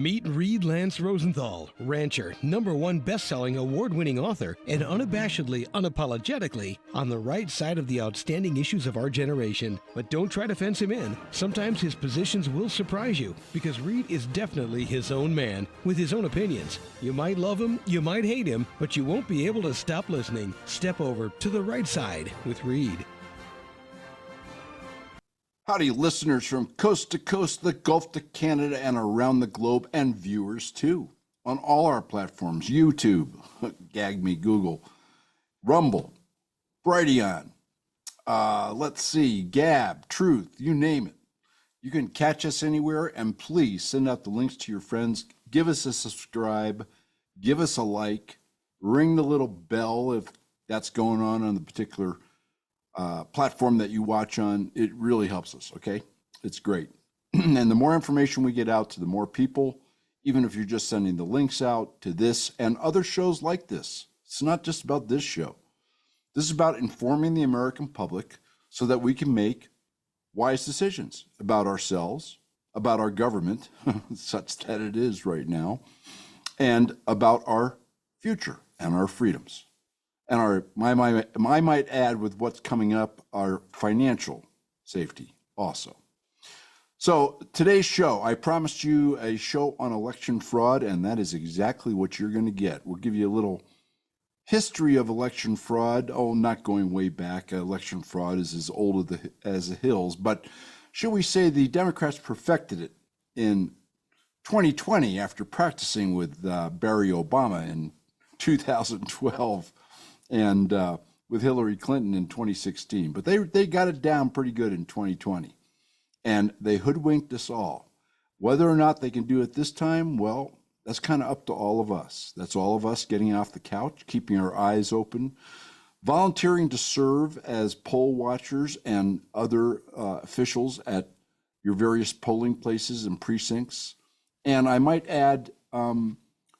Meet Reed Lance Rosenthal, rancher, #1 best-selling award-winning author, and unabashedly, unapologetically on the right side of the outstanding issues of our generation. But don't try to fence him in. Sometimes his positions will surprise you, because Reed is definitely his own man, with his own opinions. You might love him, you might hate him, but you won't be able to stop listening. Step over to the right side with Reed. Howdy, listeners from coast to coast, the Gulf to Canada, and around the globe, and viewers too, on all our platforms: YouTube, gag me, Google, Rumble, Brighteon, let's see, Gab, Truth, you name it. You can catch us anywhere, and please send out the links to your friends. Give us a subscribe, give us a like, ring the little bell if that's going on the particular platform that you watch on. It really helps us, okay? It's great. And the more information we get out to the more people, even if you're just sending the links out to this and other shows like this. It's not just about this show. This is about informing the American public so that we can make wise decisions about ourselves, about our government, such that it is right now, and about our future and our freedoms. And I might add, with what's coming up, our financial safety also. So today's show, I promised you a show on election fraud, and that is exactly what you're going to get. We'll give you a little history of election fraud. Oh, not going way back. Election fraud is as old as the hills. But should we say the Democrats perfected it in 2020 after practicing with Barry Obama in 2012. And with Hillary Clinton in 2016. But they got it down pretty good in 2020. And they hoodwinked us all. Whether or not they can do it this time, well, that's kind of up to all of us. That's all of us getting off the couch, keeping our eyes open, volunteering to serve as poll watchers and other officials at your various polling places and precincts. And I might add,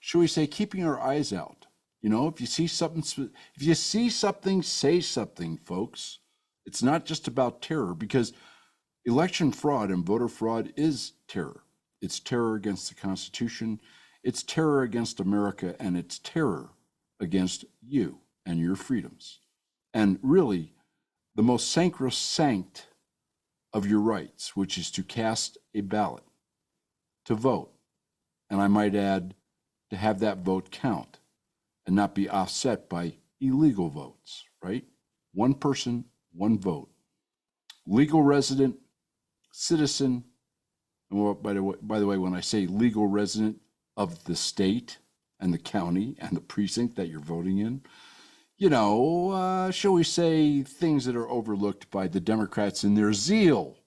should we say, keeping our eyes out. You know, if you see something, say something, folks. It's not just about terror, because election fraud and voter fraud is terror. It's terror against the Constitution. It's terror against America, and it's terror against you and your freedoms. And really, the most sacrosanct of your rights, which is to cast a ballot, to vote. And I might add, to have that vote count and not be offset by illegal votes, right? One person, one vote. Legal resident, citizen, and by the way, when I say legal resident of the state and the county and the precinct that you're voting in, you know, shall we say, things that are overlooked by the Democrats in their zeal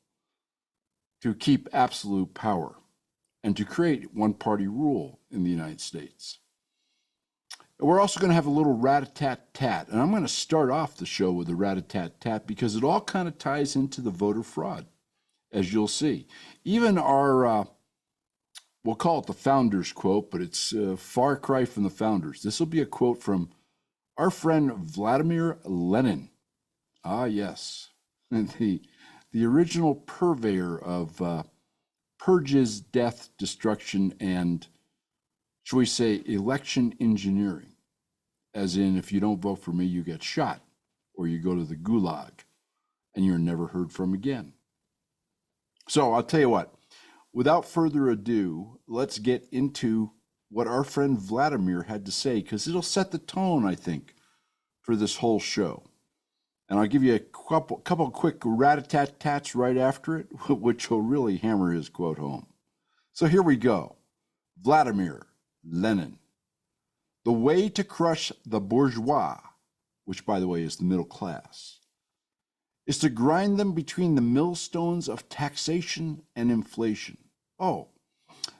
to keep absolute power and to create one-party rule in the United States. We're also going to have a little rat-a-tat-tat, and I'm going to start off the show with a rat-a-tat-tat because it all kind of ties into the voter fraud, as you'll see. Even our, we'll call it the founders quote, but it's a far cry from the founders. This will be a quote from our friend Vladimir Lenin. Ah, yes, the original purveyor of purges, death, destruction, and, shall we say, election engineering. As in, if you don't vote for me, you get shot, or you go to the gulag, and you're never heard from again. So I'll tell you what, without further ado, let's get into what our friend Vladimir had to say, because it'll set the tone, I think, for this whole show. And I'll give you a couple quick rat-a-tat-tats right after it, which will really hammer his quote home. So here we go. Vladimir Lenin. The way to crush the bourgeois, which, by the way, is the middle class, is to grind them between the millstones of taxation and inflation. Oh,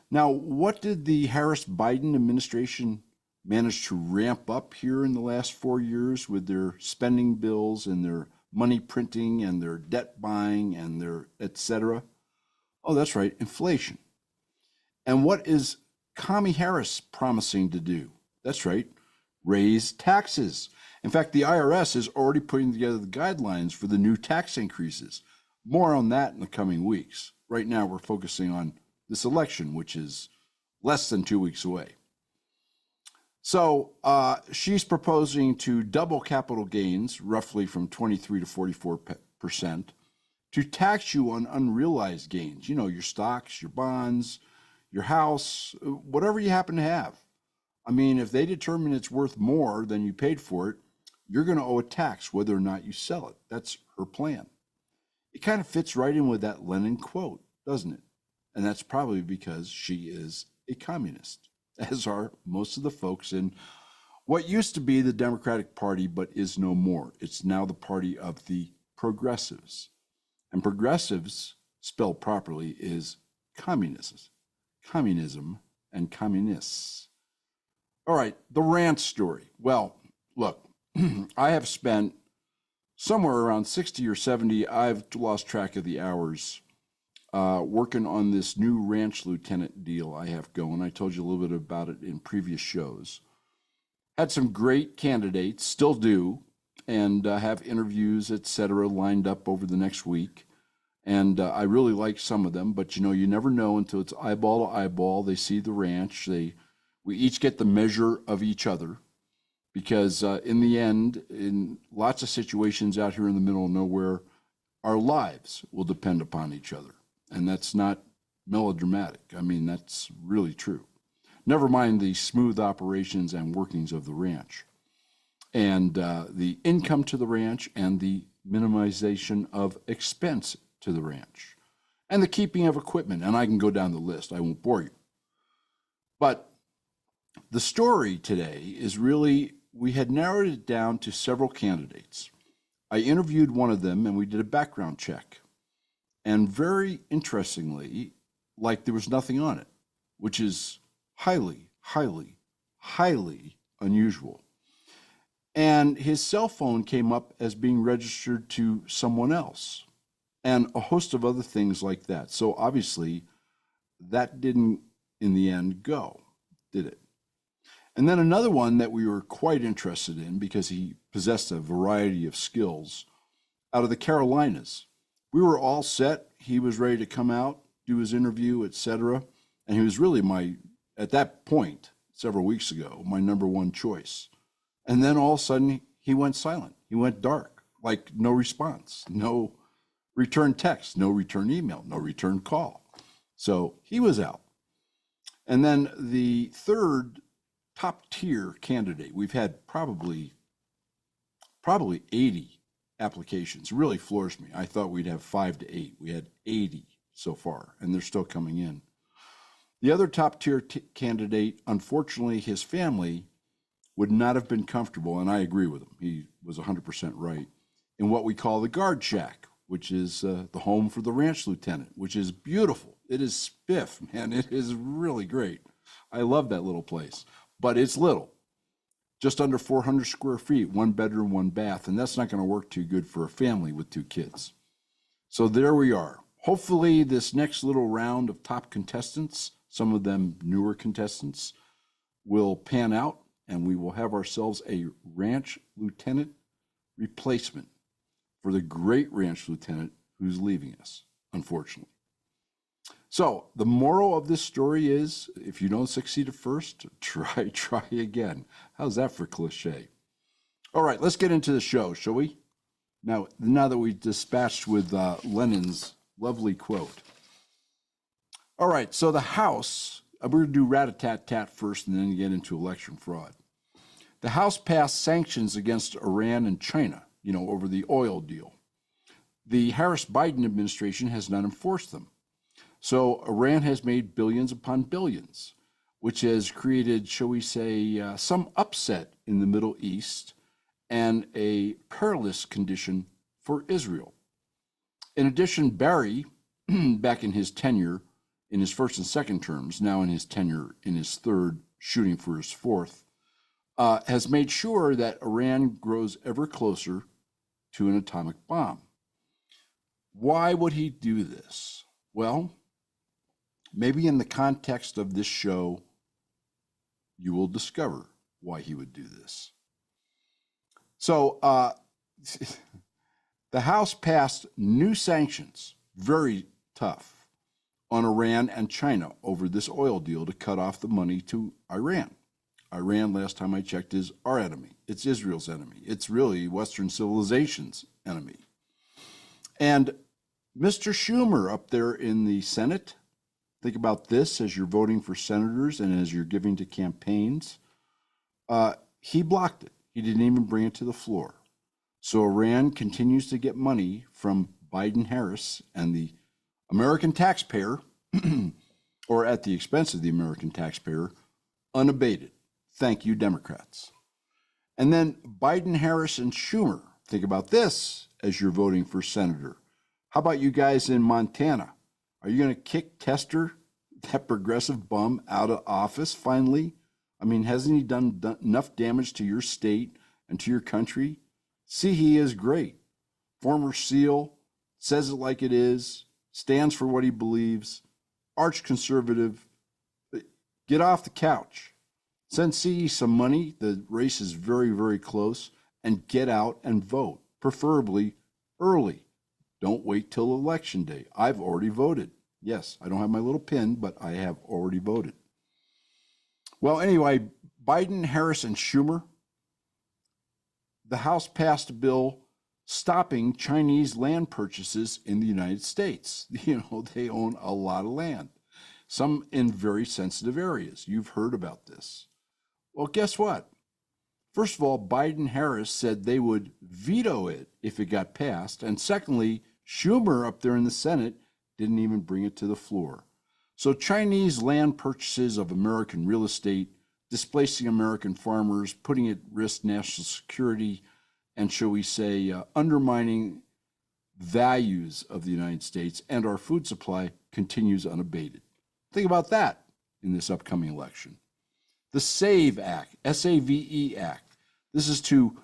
now what did the Harris-Biden administration manage to ramp up here in the last 4 years with their spending bills and their money printing and their debt buying and their et cetera? Oh, that's right, inflation. And what is Commie Harris promising to do? That's right, raise taxes. In fact, the IRS is already putting together the guidelines for the new tax increases. More on that in the coming weeks. Right now, we're focusing on this election, which is less than 2 weeks away. So she's proposing to double capital gains, roughly from 23 to 44%, to tax you on unrealized gains, you know, your stocks, your bonds, your house, whatever you happen to have. I mean, if they determine it's worth more than you paid for it, you're going to owe a tax whether or not you sell it. That's her plan. It kind of fits right in with that Lenin quote, doesn't it? And that's probably because she is a communist, as are most of the folks in what used to be the Democratic Party, but is no more. It's now the party of the progressives. And progressives, spelled properly, is communism, and communists. All right, the rant story. Well, look, I have spent somewhere around 60 or 70, I've lost track of the hours, working on this new ranch lieutenant deal I have going. I told you a little bit about it in previous shows. Had some great candidates, still do, and have interviews, etc., lined up over the next week. And I really like some of them, but you know, you never know until it's eyeball to eyeball. They see the ranch. We each get the measure of each other, because in the end, in lots of situations out here in the middle of nowhere, our lives will depend upon each other. And that's not melodramatic. I mean, that's really true. Never mind the smooth operations and workings of the ranch, and the income to the ranch, and the minimization of expense to the ranch, and the keeping of equipment. And I can go down the list. I won't bore you. But the story today is really, we had narrowed it down to several candidates. I interviewed one of them and we did a background check. And very interestingly, like there was nothing on it, which is highly, highly, highly unusual. And his cell phone came up as being registered to someone else, and a host of other things like that. So obviously, that didn't, in the end, go, did it? And then another one that we were quite interested in, because he possessed a variety of skills, out of the Carolinas. We were all set. He was ready to come out, do his interview, etc. And he was really at that point, several weeks ago, my number one choice. And then all of a sudden, he went silent. He went dark, like no response, no return text, no return email, no return call. So he was out. And then the third top tier candidate, we've had probably 80 applications. It really floors me. I thought we'd have 5 to 8. We had 80 so far, and they're still coming in. The other top tier candidate, unfortunately, his family would not have been comfortable, and I agree with him. He was 100% right, in what we call the guard shack, which is the home for the ranch lieutenant, which is beautiful. It is spiff, man. It is really great. I love that little place, but it's little, just under 400 square feet, 1 bedroom, 1 bath, and that's not going to work too good for a family with 2 kids. So there we are. Hopefully this next little round of top contestants, some of them newer contestants, will pan out, and we will have ourselves a ranch lieutenant replacement for the great ranch lieutenant who's leaving us, unfortunately. So the moral of this story is, if you don't succeed at first, try again. How's that for cliche? All right, let's get into the show, shall we? Now that we've dispatched with Lenin's lovely quote. All right, so the House, we're going to do rat-a-tat-tat first and then get into election fraud. The House passed sanctions against Iran and China, over the oil deal. The Harris-Biden administration has not enforced them. So Iran has made billions upon billions, which has created, shall we say, some upset in the Middle East and a perilous condition for Israel. In addition, Barry, back in his tenure, in his first and second terms, now in his tenure in his third, shooting for his fourth, has made sure that Iran grows ever closer to an atomic bomb. Why would he do this? Well, maybe in the context of this show, you will discover why he would do this. So the House passed new sanctions, very tough, on Iran and China over this oil deal to cut off the money to Iran. Iran, last time I checked, is our enemy. It's Israel's enemy. It's really Western civilization's enemy. And Mr. Schumer up there in the Senate, think about this as you're voting for senators and as you're giving to campaigns. He blocked it. He didn't even bring it to the floor. So Iran continues to get money from Biden-Harris and the American taxpayer, or at the expense of the American taxpayer, unabated. Thank you, Democrats. And then Biden, Harris, and Schumer. Think about this as you're voting for senator. How about you guys in Montana? Are you going to kick Tester, that progressive bum, out of office finally? I mean, hasn't he done enough damage to your state and to your country? See, he is great. Former SEAL, says it like it is, stands for what he believes, arch conservative. Get off the couch. Send CE some money. The race is very, very close. And get out and vote, preferably early. Don't wait till Election Day. I've already voted. Yes, I don't have my little pin, but I have already voted. Well, anyway, Biden, Harris, and Schumer, the House passed a bill stopping Chinese land purchases in the United States. You know, they own a lot of land, some in very sensitive areas. You've heard about this. Well, guess what? First of all, Biden-Harris said they would veto it if it got passed. And secondly, Schumer up there in the Senate didn't even bring it to the floor. So Chinese land purchases of American real estate, displacing American farmers, putting at risk national security, and shall we say, undermining values of the United States and our food supply continues unabated. Think about that in this upcoming election. The SAVE Act, S-A-V-E Act. This is to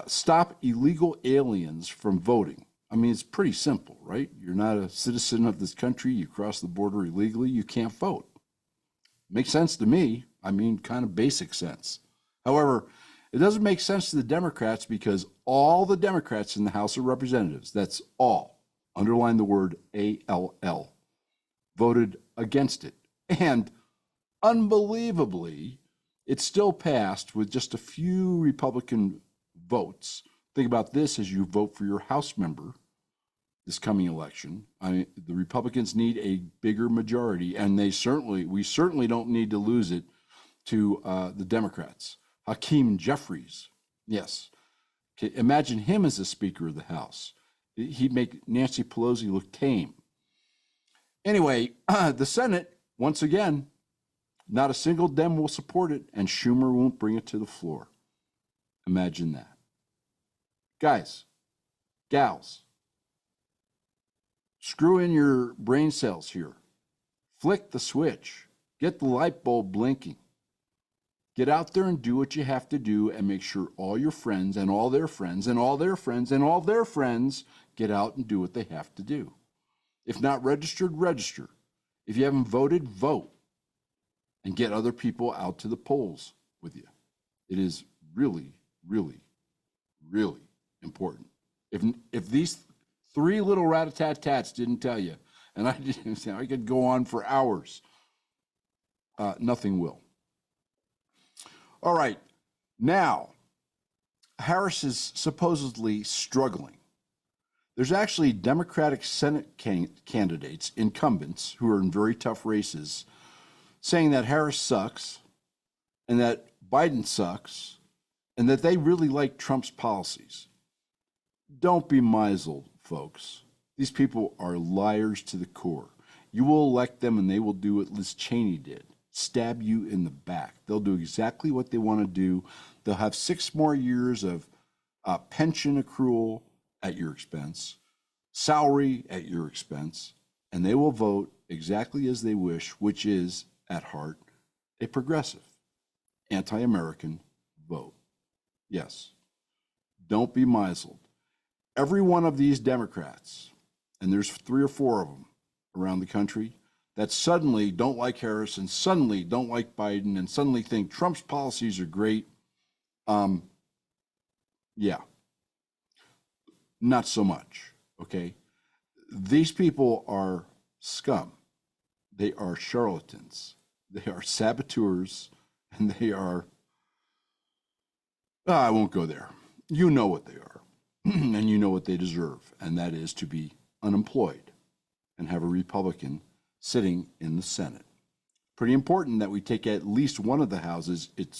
stop illegal aliens from voting. I mean, it's pretty simple, right? You're not a citizen of this country. You cross the border illegally, you can't vote. Makes sense to me. I mean, kind of basic sense. However, it doesn't make sense to the Democrats because all the Democrats in the House of Representatives, that's all, underline the word A-L-L, voted against it. And unbelievably, it still passed with just a few Republican votes. Think about this as you vote for your House member this coming election. The Republicans need a bigger majority, and we certainly don't need to lose it to the Democrats. Hakeem Jeffries, yes. Okay, imagine him as the Speaker of the House. He'd make Nancy Pelosi look tame. Anyway, the Senate, once again, not a single Dem will support it, and Schumer won't bring it to the floor. Imagine that. Guys, gals, screw in your brain cells here. Flick the switch. Get the light bulb blinking. Get out there and do what you have to do and make sure all your friends and all their friends and all their friends and all their friends get out and do what they have to do. If not registered, register. If you haven't voted, vote. And get other people out to the polls with you. It is really, really, really important. If these three little rat-a-tat-tats didn't tell you, and I could go on for hours, nothing will. All right, now, Harris is supposedly struggling. There's actually Democratic Senate candidates, incumbents, who are in very tough races, saying that Harris sucks and that Biden sucks and that they really like Trump's policies. Don't be misled, folks. These people are liars to the core. You will elect them and they will do what Liz Cheney did. Stab you in the back. They'll do exactly what they want to do. They'll have 6 more years of pension accrual at your expense, salary at your expense, and they will vote exactly as they wish, which is, at heart, a progressive, anti-American vote. Yes. Don't be misled. Every one of these Democrats, and there's 3 or 4 of them around the country, that suddenly don't like Harris and suddenly don't like Biden and suddenly think Trump's policies are great. Yeah, not so much, okay? These people are scum. They are charlatans. They are saboteurs, and they are, I won't go there. You know what they are, and you know what they deserve, and that is to be unemployed and have a Republican sitting in the Senate. Pretty important that we take at least one of the houses. It'd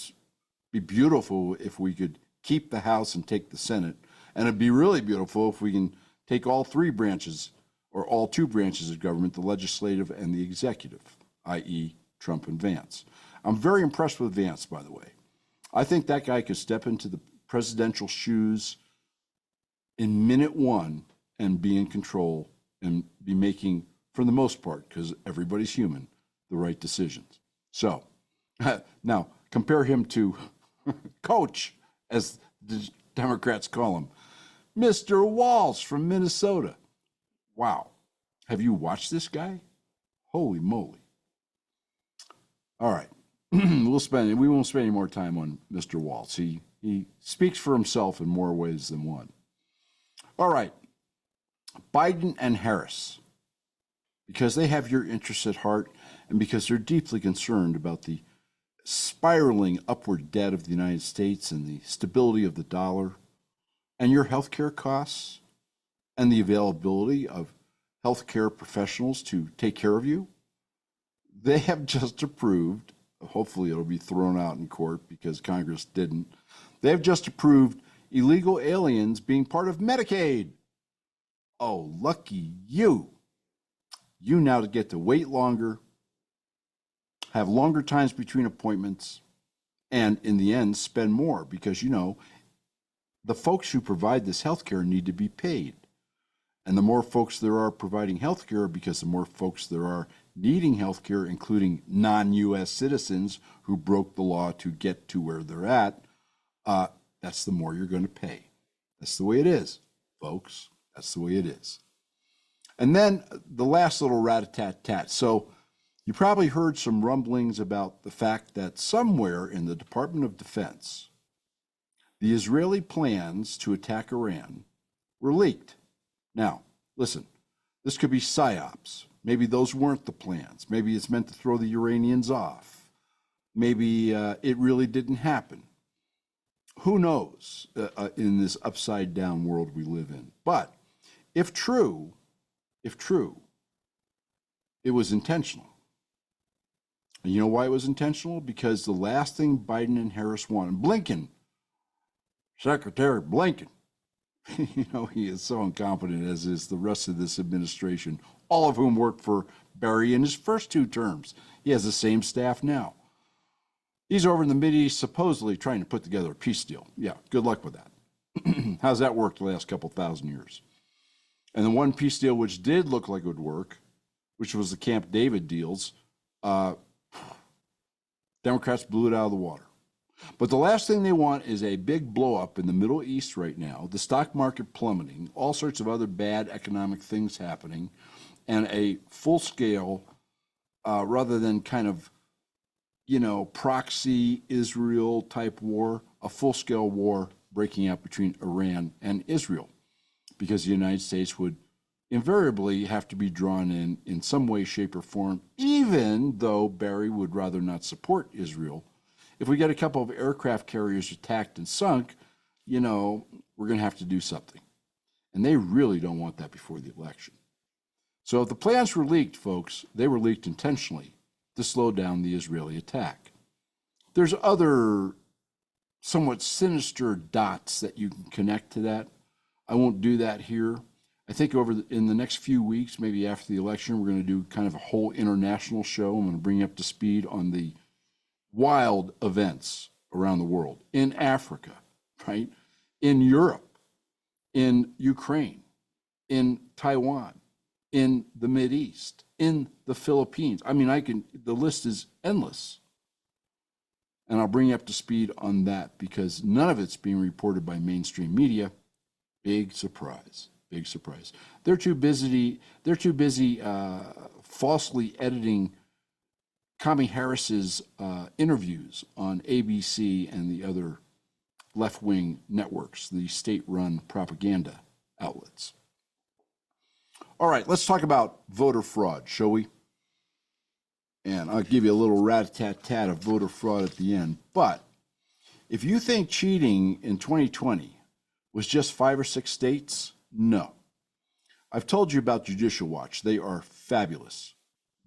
be beautiful if we could keep the House and take the Senate, and it'd be really beautiful if we can take all three branches or all two branches of government, the legislative and the executive, i.e. Trump and Vance. I'm very impressed with Vance, by the way. I think that guy could step into the presidential shoes in minute one and be in control and be making, for the most part, because everybody's human, the right decisions. So now compare him to Coach, as the Democrats call him, Mr. Walz from Minnesota. Wow. Have you watched this guy? Holy moly. All right. We won't spend any more time on Mr. Walz. He speaks for himself in more ways than one. All right. Biden and Harris, because they have your interests at heart and because they're deeply concerned about the spiraling upward debt of the United States and the stability of the dollar and your healthcare costs and the availability of healthcare professionals to take care of you, they have just approved, hopefully it'll be thrown out in court because Congress didn't, they have just approved illegal aliens being part of Medicaid. Oh, lucky you. You now get to wait longer, have longer times between appointments, and in the end, spend more because, you know, the folks who provide this health care need to be paid. And the more folks there are providing health care, because the more folks there are needing health care, including non-U.S. citizens who broke the law to get to where they're at, that's the more you're going to pay. That's the way it is, folks. That's the way it is. And then the last little rat-a-tat-tat. So you probably heard some rumblings about the fact that somewhere in the Department of Defense, the Israeli plans to attack Iran were leaked. Now, listen, this could be psyops. Maybe those weren't the plans. Maybe it's meant to throw the Iranians off. Maybe it really didn't happen. Who knows in this upside down world we live in. But if true, it was intentional. And you know why it was intentional? Because the last thing Biden and Harris wanted, Blinken, Secretary Blinken, you know, he is so incompetent, as is the rest of this administration, all of whom worked for Barry in his first two terms. He has the same staff now. He's over in the Mideast supposedly trying to put together a peace deal. Yeah, good luck with that. How's that worked the last couple thousand years? And the one peace deal which did look like it would work, which was the Camp David deals, Democrats blew it out of the water. But the last thing they want is a big blow up in the Middle East right now, the stock market plummeting, all sorts of other bad economic things happening, and a full scale, rather than kind of, you know, proxy Israel type war, a full scale war breaking out between Iran and Israel, because the United States would invariably have to be drawn in some way, shape, or form, even though Barry would rather not support Israel. If we get a couple of aircraft carriers attacked and sunk, you know, we're going to have to do something. And they really don't want that before the election. So if the plans were leaked, folks, they were leaked intentionally to slow down the Israeli attack. There's other somewhat sinister dots that you can connect to that. I won't do that here. I think in the next few weeks, maybe after the election, we're going to do kind of a whole international show. I'm going to bring you up to speed on the wild events around the world, in Africa, right? In Europe, in Ukraine, in Taiwan, in the Mideast, in the Philippines. I mean, the list is endless. And I'll bring you up to speed on that because none of it's being reported by mainstream media. Big surprise, big surprise. They're too busy falsely editing Kamala Harris's interviews on ABC and the other left-wing networks, the state-run propaganda outlets. All right, let's talk about voter fraud, shall we? And I'll give you a little rat-tat-tat of voter fraud at the end. But if you think cheating in 2020 was just 5 or 6 states, no. I've told you about Judicial Watch. They are fabulous.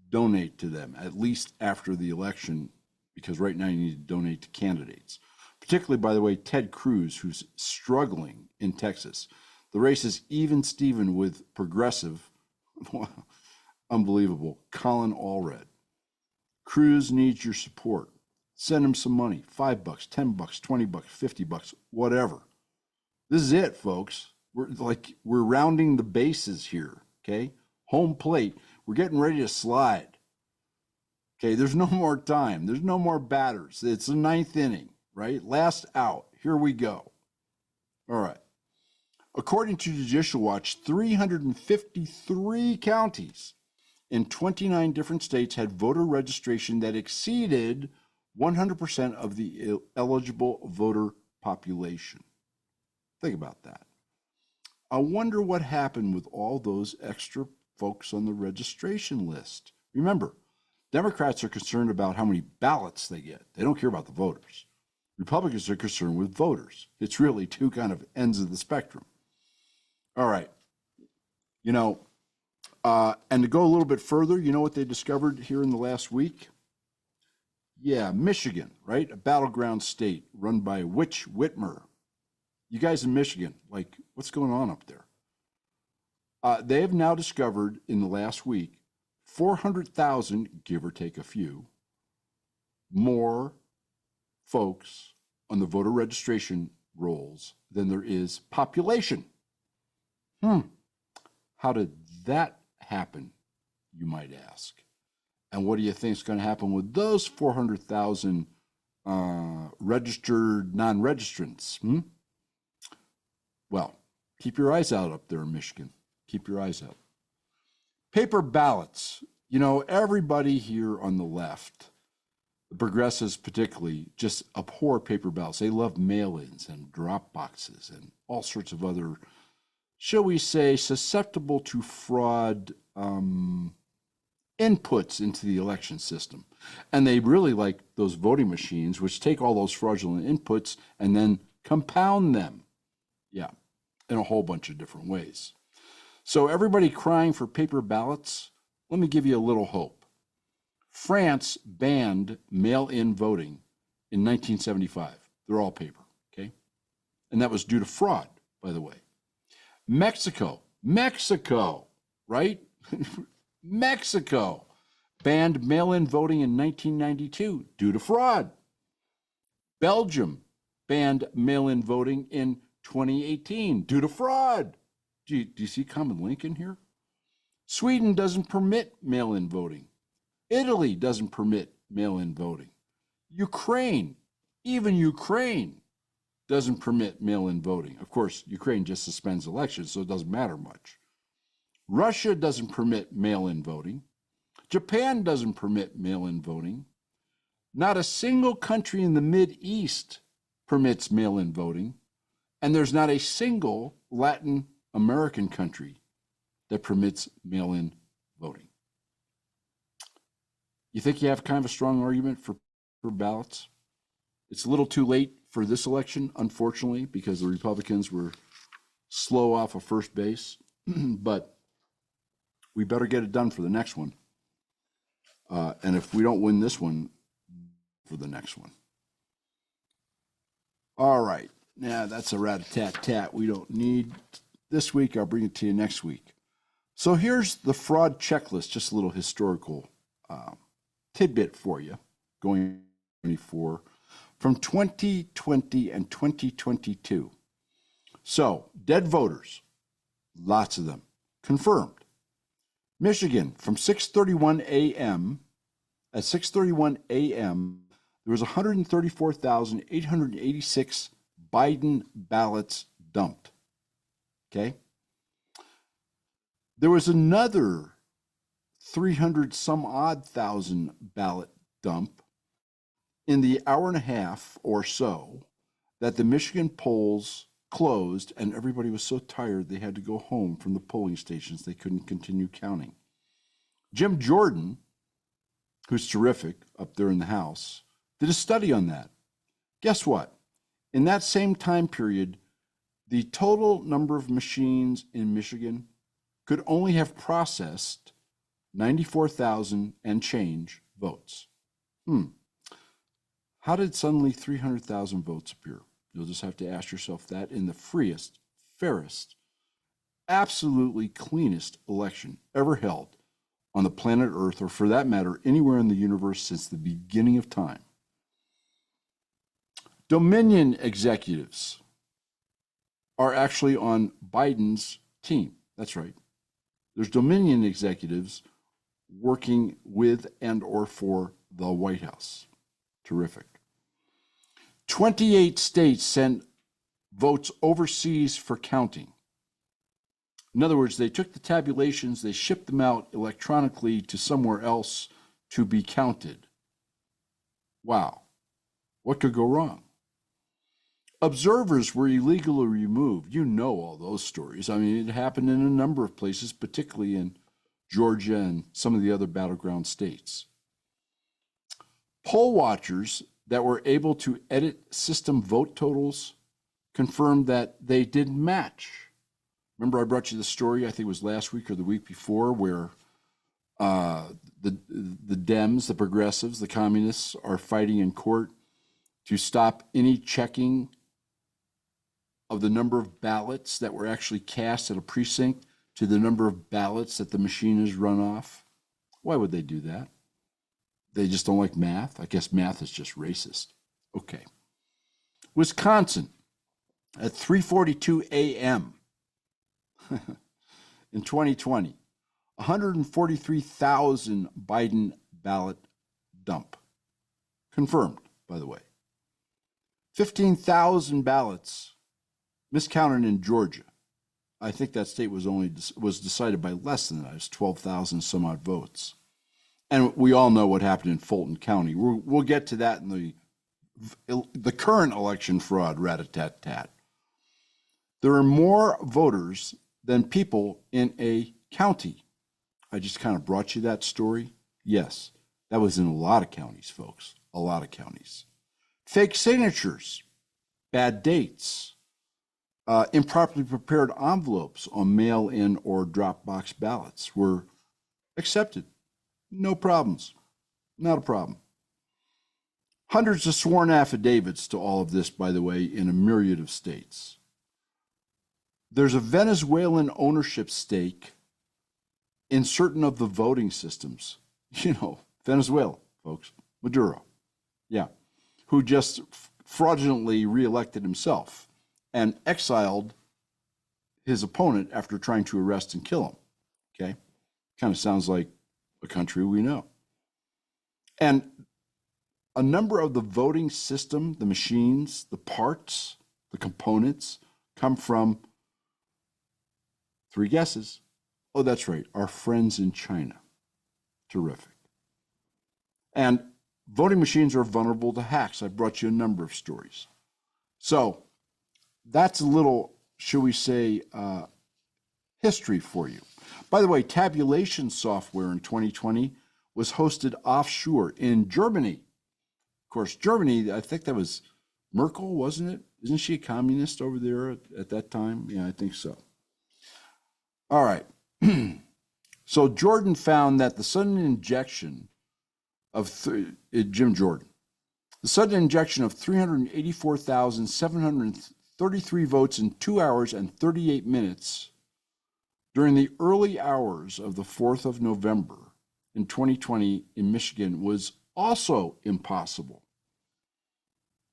Donate to them, at least after the election, because right now you need to donate to candidates. Particularly, by the way, Ted Cruz, who's struggling in Texas. The race is even Steven with progressive, unbelievable, Colin Allred. Cruz needs your support. Send him some money, $5, $10, $20, $50, whatever. This is it, folks. We're rounding the bases here, okay? Home plate. We're getting ready to slide. Okay, there's no more time. There's no more batters. It's the 9th inning, right? Last out. Here we go. All right. According to Judicial Watch, 353 counties in 29 different states had voter registration that exceeded 100% of the eligible voter population. Think about that. I wonder what happened with all those extra folks on the registration list. Remember, Democrats are concerned about how many ballots they get. They don't care about the voters. Republicans are concerned with voters. It's really two kind of ends of the spectrum. All right. You know, and to go a little bit further, you know what they discovered here in the last week? Yeah, Michigan, right? A battleground state run by Witch Whitmer. You guys in Michigan, like, what's going on up there? They have now discovered in the last week 400,000, give or take a few, more folks on the voter registration rolls than there is population. How did that happen, you might ask? And what do you think is going to happen with those 400,000 registered non-registrants? Well, keep your eyes out up there in Michigan. Keep your eyes out. Paper ballots. You know, everybody here on the left, the progressives particularly, just abhor paper ballots. They love mail-ins and drop boxes and all sorts of other, shall we say, susceptible to fraud inputs into the election system. And they really like those voting machines, which take all those fraudulent inputs and then compound them. Yeah, in a whole bunch of different ways. So everybody crying for paper ballots, let me give you a little hope. France banned mail-in voting in 1975. They're all paper, okay? And that was due to fraud, by the way. Mexico, right? Mexico banned mail-in voting in 1992 due to fraud. Belgium banned mail-in voting in 2018 due to fraud. Do you see common link in here? Sweden doesn't permit mail-in voting. Italy doesn't permit mail-in voting. Ukraine, even Ukraine, doesn't permit mail-in voting. Of course, Ukraine just suspends elections, so it doesn't matter much. Russia doesn't permit mail-in voting. Japan doesn't permit mail-in voting. Not a single country in the Mideast permits mail-in voting. And there's not a single Latin American country that permits mail-in voting. You think you have kind of a strong argument for ballots? It's a little too late for this election, unfortunately, because the Republicans were slow off of first base, but we better get it done for the next one. And if we don't win this one, for the next one. All right. Yeah, that's a rat-a-tat-tat we don't need this week. I'll bring it to you next week. So here's the fraud checklist, just a little historical tidbit for you, going 24, from 2020 and 2022. So, dead voters, lots of them, confirmed. Michigan, from 6:31 a.m., at 6:31 a.m., there was 134,886 Biden ballots dumped. Okay? There was another 300 some odd thousand ballot dump in the hour and a half or so that the Michigan polls closed, and everybody was so tired they had to go home from the polling stations. They couldn't continue counting. Jim Jordan who's terrific up there in the House, did a study on that. Guess what? In that same time period, the total number of machines in Michigan could only have processed 94,000 and change votes. How did suddenly 300,000 votes appear? You'll just have to ask yourself that in the freest, fairest, absolutely cleanest election ever held on the planet Earth, or for that matter, anywhere in the universe since the beginning of time. Dominion executives are actually on Biden's team. That's right. There's Dominion executives working with and or for the White House. Terrific. 28 states sent votes overseas for counting. In other words, they took the tabulations, they shipped them out electronically to somewhere else to be counted. Wow. What could go wrong? Observers were illegally removed. You know all those stories. I mean, it happened in a number of places, particularly in Georgia and some of the other battleground states. Poll watchers that were able to edit system vote totals confirmed that they didn't match. Remember I brought you the story, I think it was last week or the week before, where the Dems, the progressives, the communists are fighting in court to stop any checking of the number of ballots that were actually cast at a precinct to the number of ballots that the machine has run off. Why would they do that? They just don't like math? I guess math is just racist. Okay. Wisconsin, at 3:42 a.m. in 2020, 143,000 Biden ballot dump. Confirmed, by the way. 15,000 ballots miscounted in Georgia. I think that state was decided by less than that. It was 12,000 some odd votes. And we all know what happened in Fulton County. We'll get to that in the current election fraud, rat-a-tat-tat. There are more voters than people in a county. I just kind of brought you that story. Yes, that was in a lot of counties, folks, a lot of counties. Fake signatures, bad dates, improperly prepared envelopes on mail-in or drop box ballots were accepted. No problems. Not a problem. Hundreds of sworn affidavits to all of this, by the way, in a myriad of states. There's a Venezuelan ownership stake in certain of the voting systems. You know, Venezuela, folks. Maduro. Yeah. Who just fraudulently reelected himself and exiled his opponent after trying to arrest and kill him. Okay? Kind of sounds like a country we know. And a number of the voting system, the machines, the parts, the components, come from, three guesses. Oh, that's right, our friends in China. Terrific. And voting machines are vulnerable to hacks. I brought you a number of stories. So that's a little, shall we say, history for you. By the way, tabulation software in 2020 was hosted offshore in Germany. Of course, Germany, I think that was Merkel, wasn't it? Isn't she a communist over there at that time? Yeah, I think so. All right. So Jordan found that the sudden injection of, Jim Jordan, the sudden injection of 384,733 votes in 2 hours and 38 minutes during the early hours of the 4th of November in 2020 in Michigan was also impossible.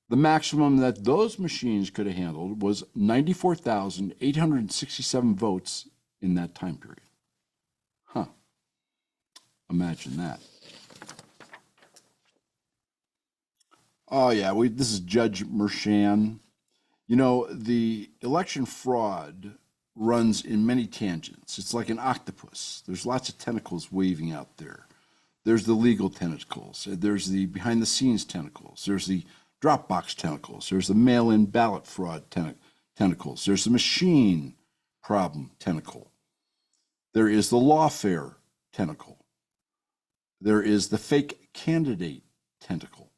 The maximum that those machines could have handled was 94,867 votes in that time period. Huh. Imagine that. Oh, yeah, this is Judge Merchan. You know, the election fraud runs in many tangents. It's like an octopus. There's lots of tentacles waving out there. There's the legal tentacles. There's the behind-the-scenes tentacles. There's the Dropbox tentacles. There's the mail-in ballot fraud tentacles. There's the machine problem tentacle. There is the lawfare tentacle. There is the fake candidate tentacle.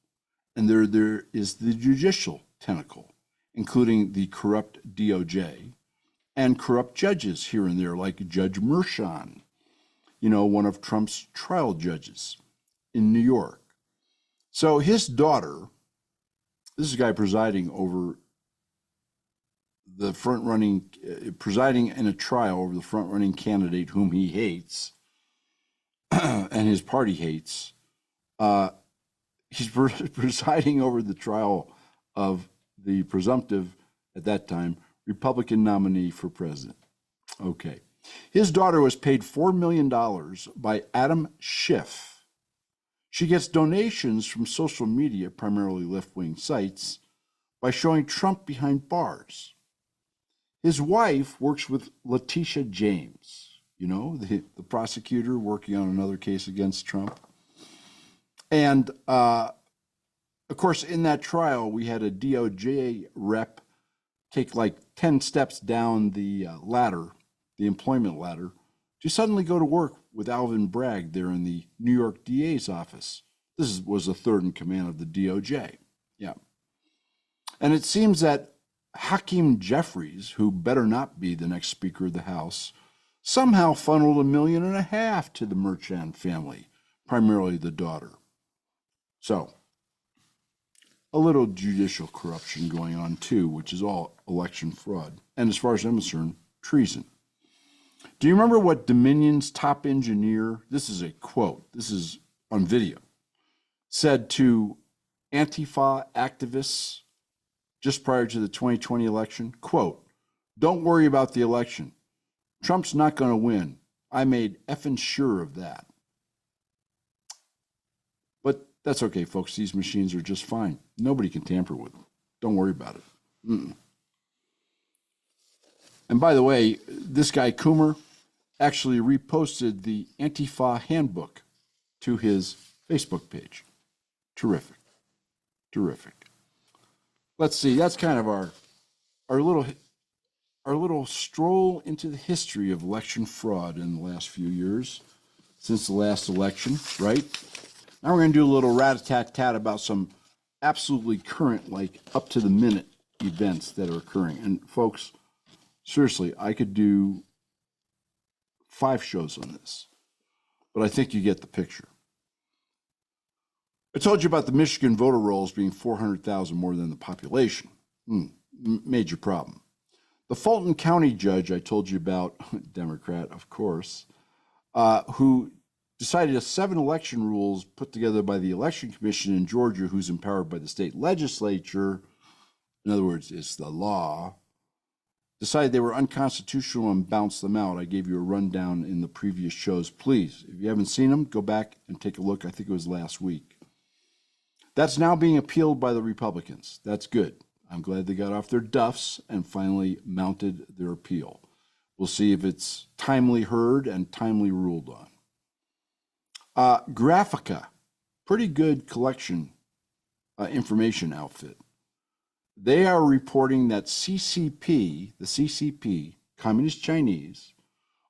And there is the judicial tentacle, including the corrupt DOJ and corrupt judges here and there, like Judge Mershon, one of Trump's trial judges in New York. So his daughter, this is a guy presiding over the presiding in a trial over the front-running candidate whom he hates and his party hates. He's presiding over the trial of the presumptive, at that time, Republican nominee for president. Okay. His daughter was paid $4 million by Adam Schiff. She gets donations from social media, primarily left-wing sites, by showing Trump behind bars. His wife works with Letitia James, the prosecutor working on another case against Trump. And, of course, in that trial, we had a DOJ rep take like 10 steps down the ladder, the employment ladder, to suddenly go to work with Alvin Bragg there in the New York DA's office. This was the third in command of the DOJ. Yeah. And it seems that Hakeem Jeffries, who better not be the next Speaker of the House, somehow funneled $1.5 million to the Merchant family, primarily the daughter. So, a little judicial corruption going on too, which is all election fraud. And as far as I'm concerned, treason. Do you remember what Dominion's top engineer, this is a quote, this is on video, said to Antifa activists just prior to the 2020 election? Quote, "Don't worry about the election. Trump's not going to win. I made effing sure of that." But that's okay, folks. These machines are just fine. Nobody can tamper with them. Don't worry about it. And by the way, this guy Coomer actually reposted the Antifa handbook to his Facebook page. Terrific. Terrific. Let's see. That's kind of our little stroll into the history of election fraud in the last few years, since the last election, right? Now we're going to do a little rat-a-tat-tat about some absolutely current, like up-to-the-minute events that are occurring. And folks, seriously, I could do 5 shows on this, but I think you get the picture. I told you about the Michigan voter rolls being 400,000 more than the population. Major problem. The Fulton County judge I told you about, Democrat, of course, who decided 7 election rules put together by the Election Commission in Georgia, who's empowered by the state legislature, in other words, it's the law, decided they were unconstitutional and bounced them out. I gave you a rundown in the previous shows. Please, if you haven't seen them, go back and take a look. I think it was last week. That's now being appealed by the Republicans. That's good. I'm glad they got off their duffs and finally mounted their appeal. We'll see if it's timely heard and timely ruled on. Graphica, pretty good collection information outfit. They are reporting that the CCP, Communist Chinese,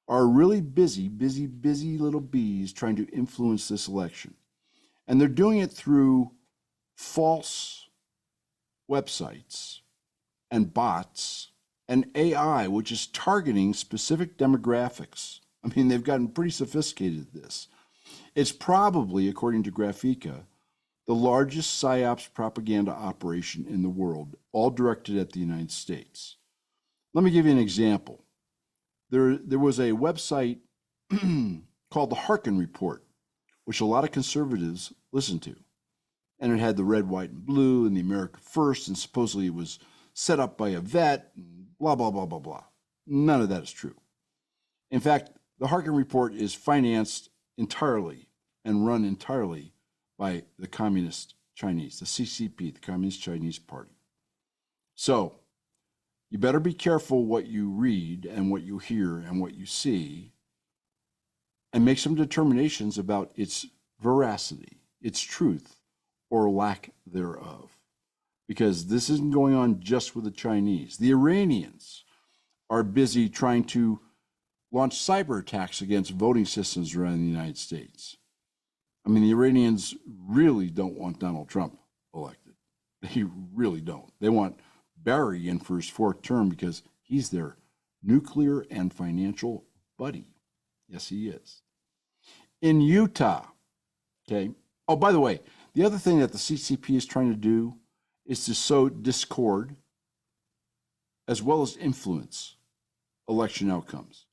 are really busy little bees trying to influence this election. And they're doing it through false websites and bots and AI, which is targeting specific demographics. I mean, they've gotten pretty sophisticated at this. It's probably, according to Graphica, the largest PSYOPs propaganda operation in the world, all directed at the United States. Let me give you an example. There was a website called the Harkin Report, which a lot of conservatives listen to. And it had the red, white, and blue and the America First, and supposedly it was set up by a vet, and blah, blah, blah, blah, blah. None of that is true. In fact, the Harkin Report is financed entirely and run entirely by the Communist Chinese, the CCP, the Communist Chinese Party. So you better be careful what you read and what you hear and what you see, and make some determinations about its veracity, its truth, or lack thereof. Because this isn't going on just with the Chinese. The Iranians are busy trying to launch cyber attacks against voting systems around the United States. I mean, the Iranians really don't want Donald Trump elected. They really don't. They want Barry in for his fourth term because he's their nuclear and financial buddy. Yes, he is. In Utah, okay. Oh, by the way, the other thing that the CCP is trying to do is to sow discord as well as influence election outcomes.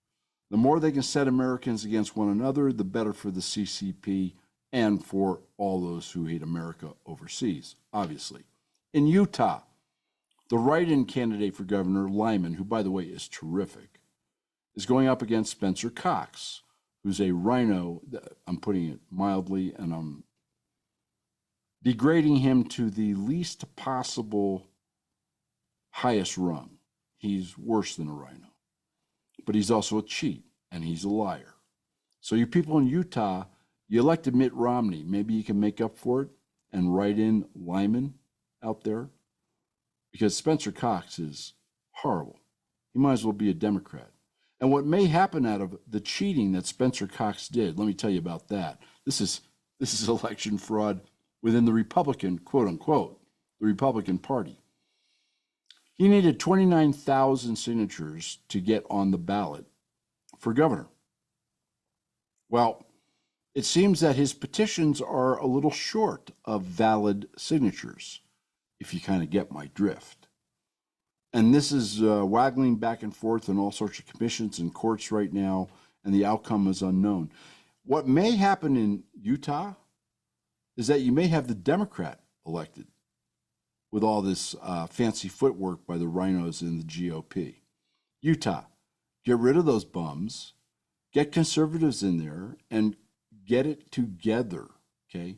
The more they can set Americans against one another, the better for the CCP and for all those who hate America overseas, obviously. In Utah, the write-in candidate for governor, Lenin, who, by the way, is terrific, is going up against Spencer Cox, who's a rhino. I'm putting it mildly, and I'm degrading him to the least possible highest rung. He's worse than a rhino. But he's also a cheat, and he's a liar. So you people in Utah, you elected Mitt Romney. Maybe you can make up for it and write in Lyman out there, because Spencer Cox is horrible. He might as well be a Democrat. And what may happen out of the cheating that Spencer Cox did, let me tell you about that. This is election fraud within the Republican, quote unquote, the Republican Party. He needed 29,000 signatures to get on the ballot for governor. Well, it seems that his petitions are a little short of valid signatures, if you kind of get my drift. And this is waggling back and forth in all sorts of commissions and courts right now, and the outcome is unknown. What may happen in Utah is that you may have the Democrat elected with all this fancy footwork by the rhinos in the GOP. Utah, get rid of those bums, get conservatives in there, and get it together, okay?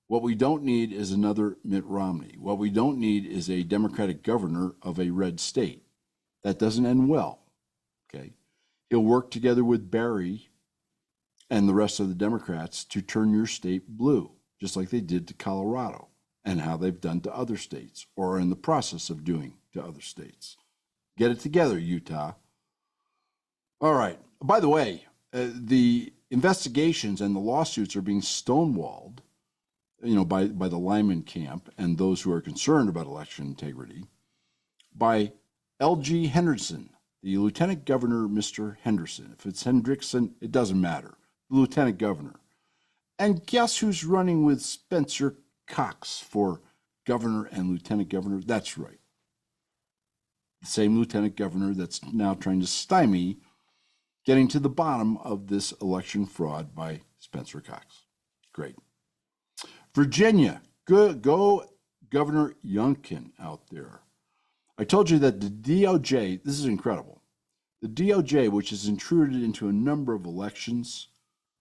What we don't need is another Mitt Romney. What we don't need is a Democratic governor of a red state. That doesn't end well, okay? He'll work together with Barry and the rest of the Democrats to turn your state blue, just like they did to Colorado and how they've done to other states or are in the process of doing to other states. Get it together, Utah. All right. By the way, the investigations and the lawsuits are being stonewalled, by the Lyman camp and those who are concerned about election integrity, by L.G. Henderson, the Lieutenant Governor, Mr. Henderson. If it's Hendrickson, it doesn't matter. The Lieutenant Governor. And guess who's running with Spencer Cox for Governor and Lieutenant Governor? That's right. The same Lieutenant Governor that's now trying to stymie getting to the bottom of this election fraud by Spencer Cox. Great. Virginia, go Governor Youngkin out there. I told you that the DOJ, this is incredible, the DOJ, which has intruded into a number of elections,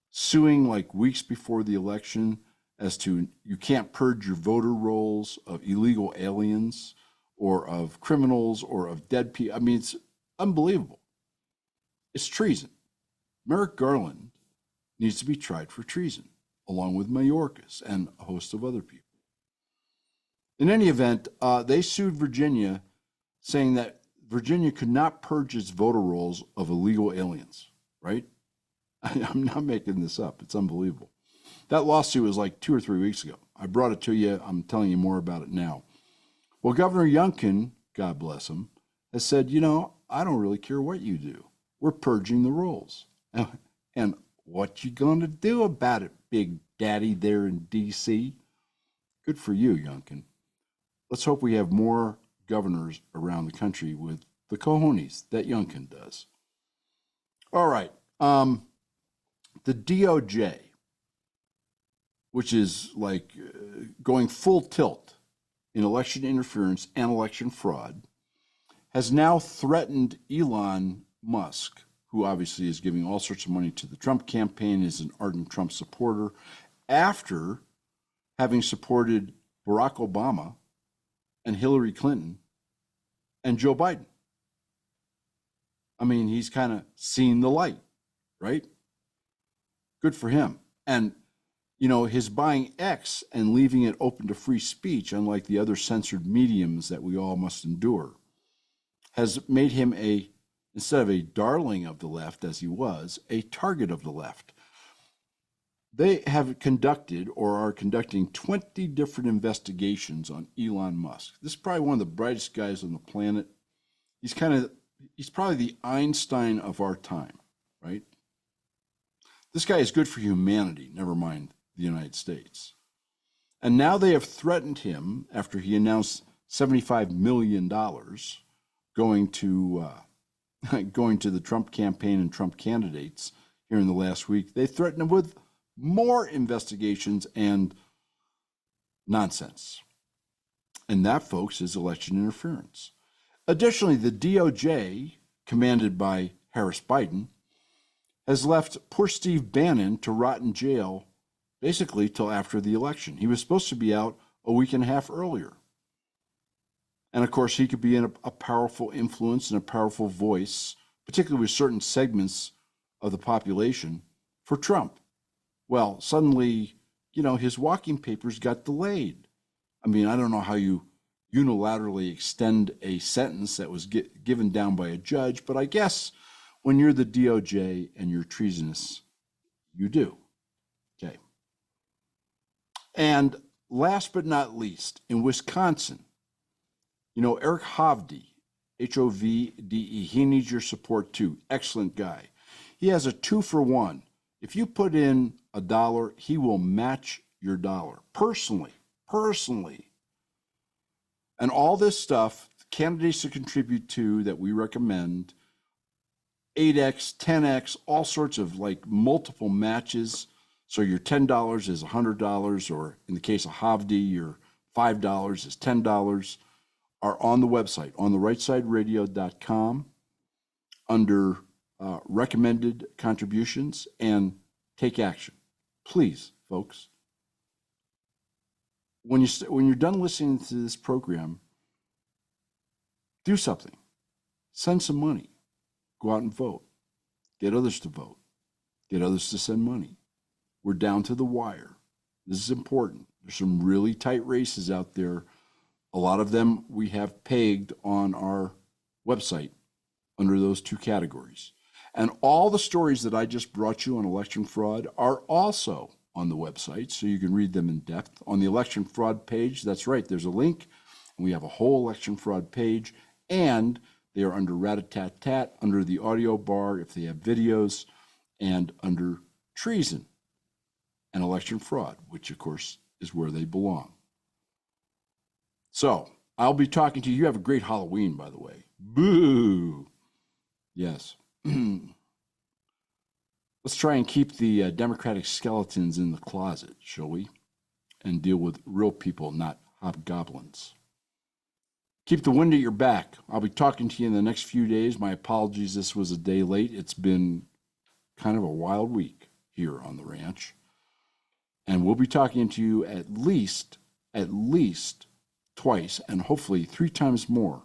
suing like weeks before the election as to you can't purge your voter rolls of illegal aliens or of criminals or of dead people. I mean, it's unbelievable. It's treason. Merrick Garland needs to be tried for treason, along with Mayorkas and a host of other people. In any event, they sued Virginia, saying that Virginia could not purge its voter rolls of illegal aliens, right? I'm not making this up. It's unbelievable. That lawsuit was like 2 or 3 weeks ago. I brought it to you. I'm telling you more about it now. Well, Governor Youngkin, God bless him, has said, I don't really care what you do. We're purging the rolls. And what you going to do about it, Big Daddy there in D.C.? Good for you, Youngkin. Let's hope we have more governors around the country with the cojones that Youngkin does. All right. The DOJ, which is like going full tilt in election interference and election fraud, has now threatened Elon Musk, who obviously is giving all sorts of money to the Trump campaign, is an ardent Trump supporter, after having supported Barack Obama and Hillary Clinton and Joe Biden. I mean, he's kind of seen the light, right? Good for him. And, his buying X and leaving it open to free speech, unlike the other censored mediums that we all must endure, has made him instead of a darling of the left as he was, a target of the left. They have conducted or are conducting 20 different investigations on Elon Musk. This is probably one of the brightest guys on the planet. He's probably the Einstein of our time, right? This guy is good for humanity, never mind the United States. And now they have threatened him after he announced $75 million going to the Trump campaign and Trump candidates here in the last week. They threatened him with more investigations and nonsense. And that, folks, is election interference. Additionally, the DOJ, commanded by Harris Biden, has left poor Steve Bannon to rot in jail basically till after the election. He was supposed to be out a week and a half earlier. And of course, he could be a powerful influence and a powerful voice, particularly with certain segments of the population, for Trump. Well, suddenly, his walking papers got delayed. I mean, I don't know how you unilaterally extend a sentence that was given down by a judge, but I guess when you're the DOJ and you're treasonous, you do. Okay. And last but not least, in Wisconsin, Eric Hovde, Hovde, he needs your support too. Excellent guy. He has a 2-for-1. If you put in $1, he will match your dollar personally. And all this stuff, candidates to contribute to that we recommend, 8x, 10x, all sorts of multiple matches. So your $10 is $100, or in the case of Hovde, your $5 is $10, are on the website, on the rightsideradio.com, under recommended contributions, and take action. Please, folks. When you're done listening to this program, do something. Send some money. Go out and vote. Get others to vote. Get others to send money. We're down to the wire. This is important. There's some really tight races out there. A lot of them we have pegged on our website under those two categories. And all the stories that I just brought you on election fraud are also on the website, so you can read them in depth. On the election fraud page, that's right, there's a link, and we have a whole election fraud page, and they are under Rat-a-tat-tat, under the audio bar if they have videos, and under treason and election fraud, which of course is where they belong. So I'll be talking to you. You have a great Halloween, by the way. Boo! Yes. Let's try and keep the Democratic skeletons in the closet, shall we? And deal with real people, not hobgoblins. Keep the wind at your back. I'll be talking to you in the next few days. My apologies, this was a day late. It's been kind of a wild week here on the ranch. And we'll be talking to you at least twice, and hopefully 3 times more,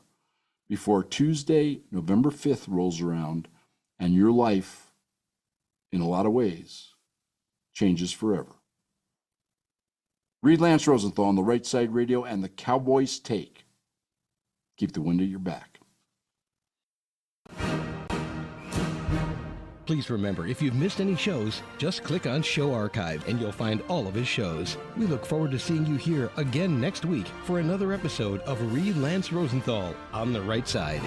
before Tuesday, November 5th rolls around, and your life, in a lot of ways, changes forever. Read Lance Rosenthal on the Right Side Radio and the Cowboys Take. Keep the wind at your back. Please remember, if you've missed any shows, just click on Show Archive and you'll find all of his shows. We look forward to seeing you here again next week for another episode of Read Lance Rosenthal on the Right Side.